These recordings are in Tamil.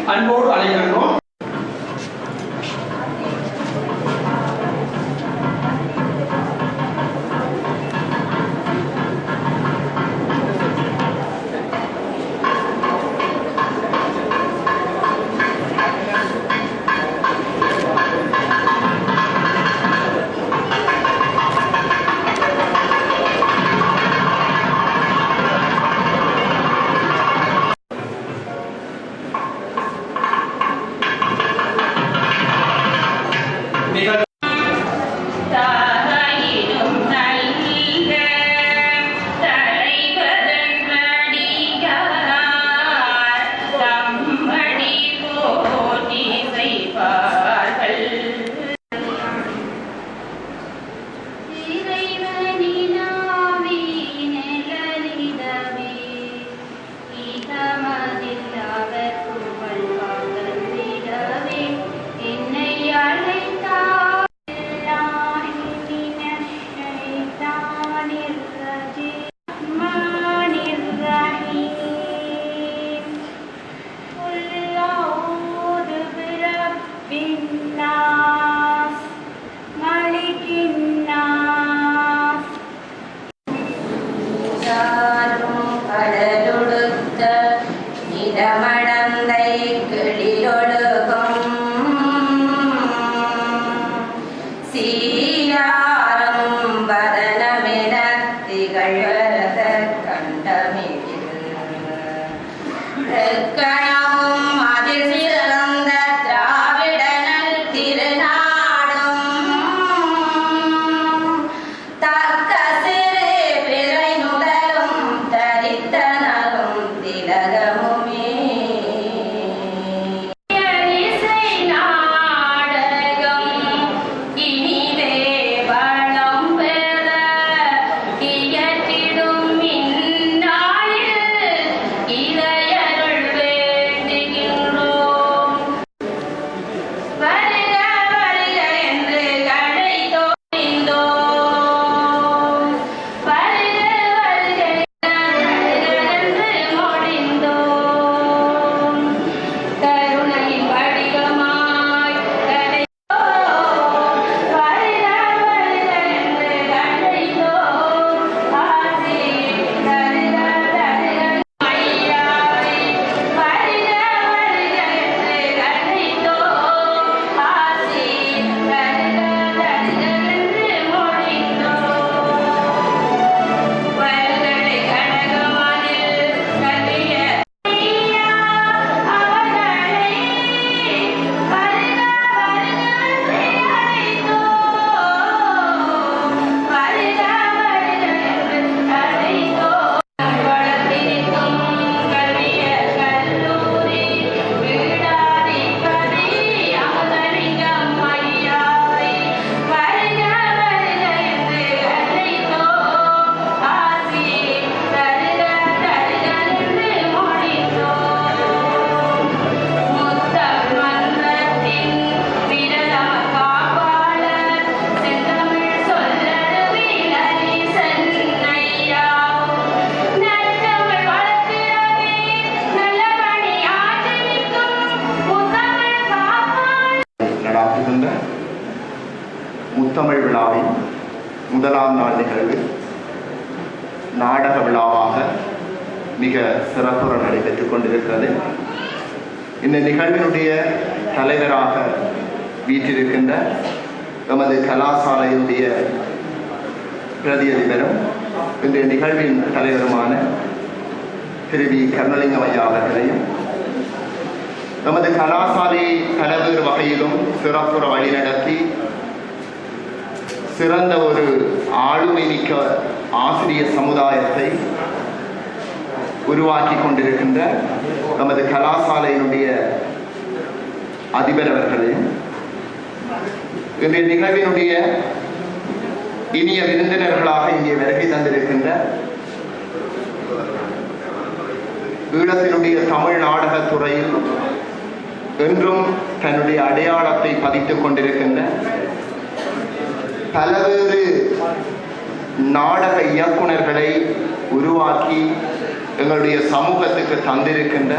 அன்போடு அழைக்கின்றோம். இனிவே வருகின்ற முத்தமிழ் விழாவின் முதலாம் நாள் நிகழ்வு நாடக விழாவாக மிக சிறப்புற நடைபெற்றுக் கொண்டிருக்கிறது. இந்த நிகழ்வினுடைய தலைவராக வீற்றிருக்கின்ற எமது கலாசாலையினுடைய பிரதி அதிபரும் இன்றைய நிகழ்வின் தலைவருமான திரு வி கருணலிங்கம் ஐயா அவர்களையும் நமது கலாசாலையை பல்வேறு வகையிலும் சிறப்புற வழிநடத்தி சிறந்த ஒரு ஆளுமை மிக்க ஆசிரியர் சமுதாயத்தை உருவாக்கி கொண்டிருக்கின்ற நமது கலாசாலையினுடைய அதிபர் அவர்களையும் இன்றைய நிகழ்வினுடைய இனிய விருந்தினர்களாக இங்கே வருகை தந்திருக்கின்ற ஈழத்தினுடைய தமிழ் நாடகத் துறையில் என்றும் தன்னுடைய அடையாளத்தை பதித்துக் கொண்டிருக்கின்ற பல்வேறு நாடக இயக்குனர்களை உருவாக்கி எங்களுடைய சமூகத்துக்கு தந்திருக்கின்ற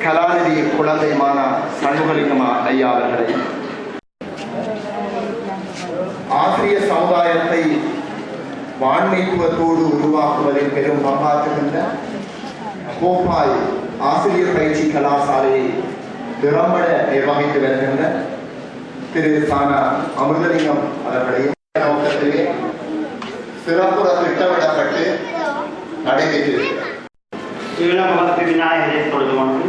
கலாநிதி குழந்தைமான சண்முகலிங்கம் ஐயா அவர்களை, ஆசிரியர் சமுதாயத்தை வான்மைத்துவத்தோடு உருவாக்குவதில் பெரும் பங்காற்றுகின்ற கோப்பாய் ஆசிரியர் பயிற்சி கலாசாலையை திறம்பட நிர்வகித்து வருகின்ற திரு சானா அமிர்தலிங்கம் அவர்களையும் நோக்கத்திலே சிறப்புற திட்டமிடப்பட்டு நடைபெற்றிருக்கிறார். ஈழமகத்து விநாயகரை தொழுது கொண்டு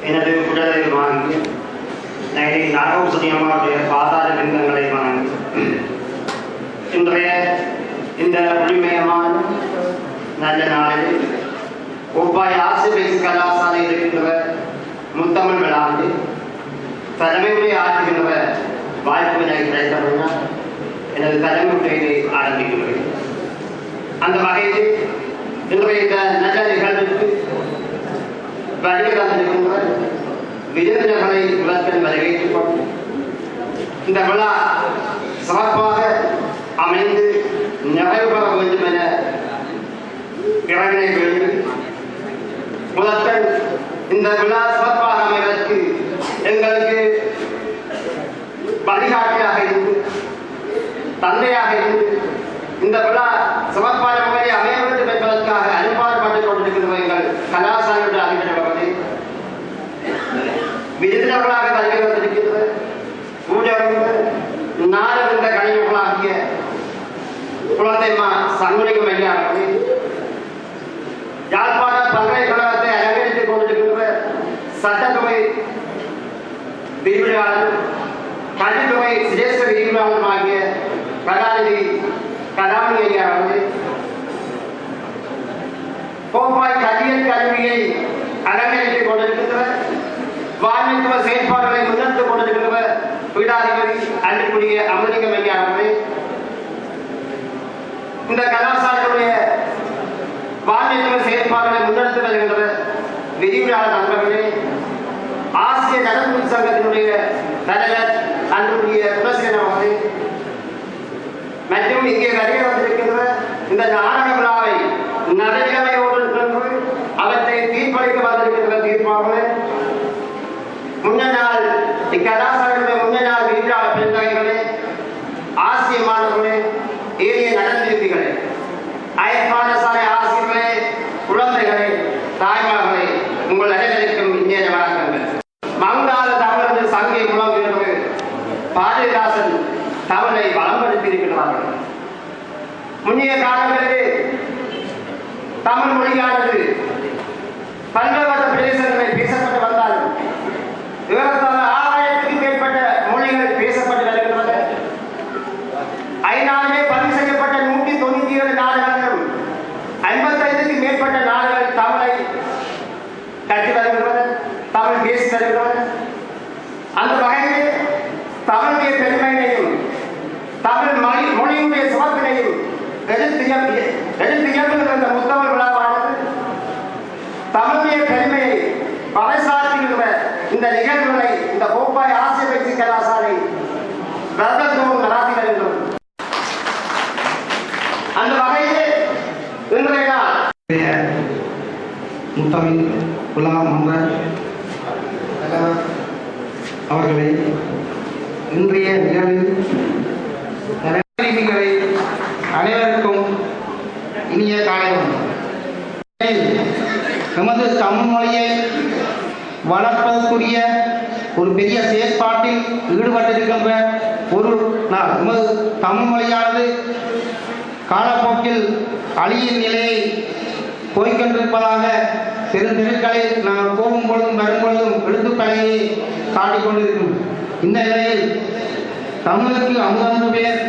எனது உடலை வாங்கி நாகோசனியம்மாவுடைய பாதார பிந்தங்களை வணங்கி இன்றைய இந்த ஒளிமயமான நல்ல நாளில் கோப்பாய் ஆசிரியர் கலாசாலை இருக்கின்ற முத்தமிழ் விழாவில் தலைமையுடைய ஆற்றுகின்ற வாய்ப்பினை கிடைத்தவுடன் எனது தலைமுறையை ஆரம்பிக்கின்றேன். அந்த வகையில் இன்றைய இந்த நல்ல நிகழ்வுக்கு வருகை தந்திருக்கின்ற விருந்தினர்களை விளக்கல் வரவேற்றுக் கொண்டு இந்த விழா சிறப்பாக அமைந்து நிறைவு பெற வேண்டும் என இறைவனை வேண்டி முதற்கண் இந்த விழா சிறப்பாக அமைவதற்கு எங்களுக்கு வழிகாட்டியாக இருந்து தந்தையாக இருந்து இந்த விழா சிறப்பான முறையை அமைய வேண்டும் என்பதற்காக அனுப்பாடுபட்டுக் கொண்டிருக்கின்ற எங்கள் கலாசாலையுடைய அதிபர்களே, விருந்தினர்களாக வருகை வந்திருக்கின்ற ஊழியர்கள் நாடுகின்ற கணிதர்களாகிய குழந்தைமா சண்முகம் ஐயா அவர்களே, யாழ்ப்பாண பல்கலைக்கழகத்தை அலங்கரித்துக் கொண்டிருக்கின்ற சட்டத்துறை விரிவுரையாளர் கல்வித்துறை சிரேஷ்ட விரிவுரையாளரும் ஆகிய கலாநிதி கலாமணி ஐயா அவர்களே, கோப்பாய் கல்வியல் கல்வியை அலங்கரித்துக் கொண்டிருக்கின்ற வான்மைத்துவ செயற்பாடுகளை முன்னெடுத்துக் கொண்டிருக்கின்ற பீடாதிபதி அன்பிற்குரிய அமிர்தலிங்கம் ஐயா அவர்களே, இந்த கலாசாலையுடைய வான்மைத்துவ செயற்பாடுகளை முன்னெடுத்து வருகின்ற விரிவுரையாளர் நண்பர்களே, ஆசிய நலன்புரி சங்கத்தினுடைய தலைவர் அன்புடைய குலசேகரன் அவர்களே, மற்றும் இங்கே வருகை வந்திருக்கின்ற இந்த நாடக விழாவை நடுநிலைமையோடு சென்று அவற்றை தீர்ப்பளிக்க வந்திருக்கின்ற தீர்ப்பாளர்களே, முன்னாள் இக்கலாசாலையுடைய முன்னாள் விரிவுரையாளர் பெருந்தகைகளே, ஆசிய மாணவர்களே, ஏரிய நலன்விருத்திகளே, அயற்பாடசாலை ஆசிரியர்களே, குழந்தைகளே, தாய்மார்களே, உங்கள் அனைவருக்கும் இந்திய வணக்கங்கள். மங்கால தமிழ் சங்கை முழங்குகிறது பாரதிதாசன் தமிழை வளம்படுத்தியிருக்கிறார்கள். முன்னைய காலங்களிலே தமிழ் மொழியானது பல்வேறு பிரதேசங்களில் பேசப்பட்டு வந்தாலும் ஏறத்தாழ 6000க்கும் மேற்பட்ட மொழிகள் பேசப்பட்டு வருகின்றன. ஐநாவிலே பதிவு செய்யப்பட்ட 197 நாடுகளிலும் 55க்கும் மேற்பட்ட நாடுகள் தமிழை கற்று வருகின்றன, தமிழ் பேசி வருகின்றன. அந்த வகையிலே தமிழுடைய பெருமையினையும் தமிழ் மொழியுடைய சிறப்பினையும் எடுத்து இயம்புகின்ற இந்த முத்தமிழ் விழாவானது தமிழுடைய பெருமையை பறைசாற்றுகின்ற இந்த நிகழ்வுகளை இந்த கோப்பாய் ஆசிரியர் பயிற்சி கலாசாலை வருடந்தோறும் நடாத்தி வருகின்றோம். அந்த வகையிலே இன்றைய நாள் முத்தமிழ் விழா மன்ற அவர்களே, இன்றைய நிகழ்வில் தலைமைகளை அனைவருக்கும் இனிய காலை வணக்கம். நமது தமிழ் மொழியை வளர்ப்பதற்குரிய ஒரு பெரிய செயற்பாட்டில் ஈடுபட்டிருக்கின்ற ஒரு நாள். நமது தமிழ் மொழியானது காலப்போக்கில் அழியின் நிலையை போய்கொண்டிருப்பதாக தெருக்களில் நாங்கள் போகும் பொழுதும் வரும் பொழுதும் எழுத்துப்பலையை காட்டிக்கொண்டிருக்கும் இந்த நிலையில் தமிழுக்கு அமுதென்று பேர்,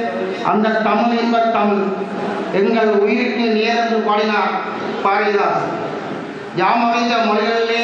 அந்த தமிழ் என்ப தமிழ் எங்கள் உயிருக்கு நேரென்று பாடினார் பாரதிதாசன். யாம் அமைந்த மொழிகளிலே